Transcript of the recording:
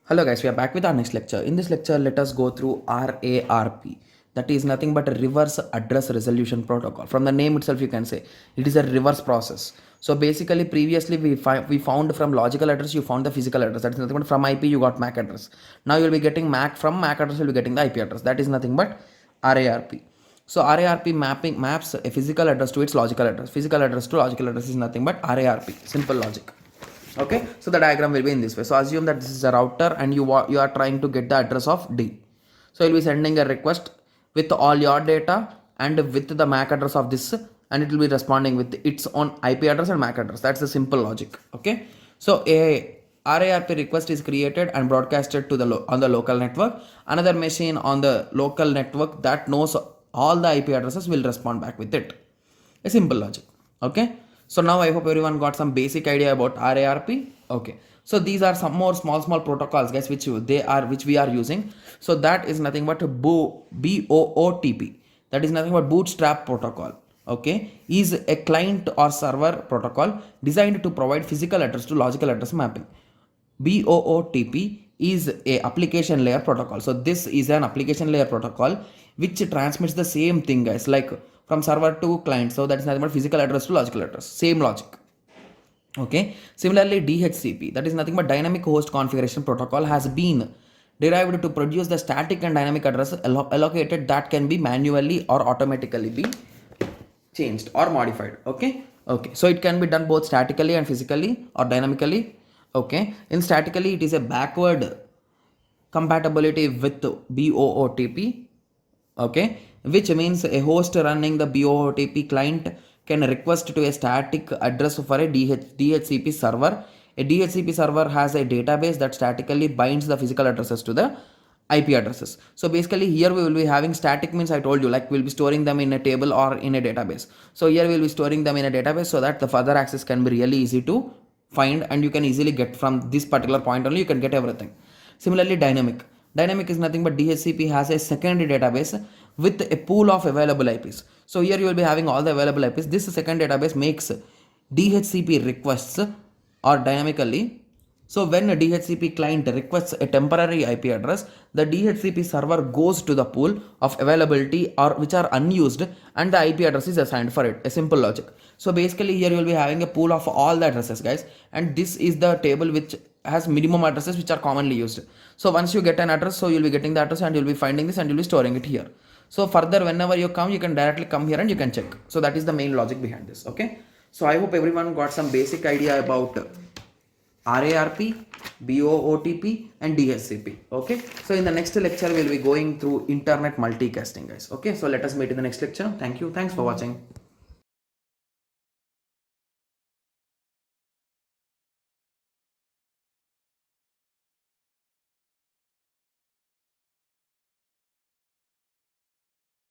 Hello guys, we are back with our next lecture. In this lecture, let us go through RARP. That is nothing but a reverse address resolution protocol. From the name itself, you can say it is a reverse process. So basically, previously we found from logical address, you found the physical address. That is nothing but from IP you got MAC address. Now you will be getting MAC from MAC address, you will be getting the IP address. That is nothing but RARP. So RARP maps a physical address to its logical address. Physical address to logical address is nothing but RARP. Simple logic. Okay, so the diagram will be in this way. So assume that this is a router and you are trying to get the address of D. So you'll be sending a request with all your data and with the MAC address of this, and it will be responding with its own IP address and MAC address. That's the simple logic. Okay, so a RARP request is created and broadcasted to the on the local network. Another machine on the local network that knows all the IP addresses will respond back with it. A simple logic. Okay, so now I hope everyone got some basic idea about RARP. Okay, so these are some more small protocols, guys, which we are using. So that is nothing but BOOTP. That is nothing but bootstrap protocol. Okay, is a client or server protocol designed to provide physical address to logical address mapping. BOOTP is a application layer protocol. So this is an application layer protocol which transmits the same thing, guys, like from server to client. So that is nothing but physical address to logical address. Same logic. Okay. Similarly, DHCP, that is nothing but dynamic host configuration protocol, has been derived to produce the static and dynamic address allocated that can be manually or automatically be changed or modified. Okay. Okay. So it can be done both statically and physically or dynamically. Okay. In statically, it is a backward compatibility with BOOTP. Okay, which means a host running the BOOTP client can request to a static address for a DHCP server. A DHCP server has a database that statically binds the physical addresses to the IP addresses. So basically here we will be having static means I told you, like we'll be storing them in a table or in a database. So here we'll be storing them in a database so that the further access can be really easy to find and you can easily get from this particular point only, you can get everything. Similarly, dynamic. Dynamic is nothing but DHCP has a secondary database with a pool of available IPs. So here you will be having all the available IPs. This second database makes DHCP requests or dynamically. So when a DHCP client requests a temporary IP address, the DHCP server goes to the pool of availability or which are unused and the IP address is assigned for it. A simple logic. So basically here you will be having a pool of all the addresses, guys, and this is the table which has minimum addresses which are commonly used. So once you get an address, so you'll be getting the address and you'll be finding this and you'll be storing it here. So further, whenever you come, you can directly come here and you can check. So that is the main logic behind this. Okay, so I hope everyone got some basic idea about RARP, BOOTP and DHCP. Okay, so in the next lecture we'll be going through internet multicasting, guys. Okay, so let us meet in the next lecture. Thank you. Thanks for watching.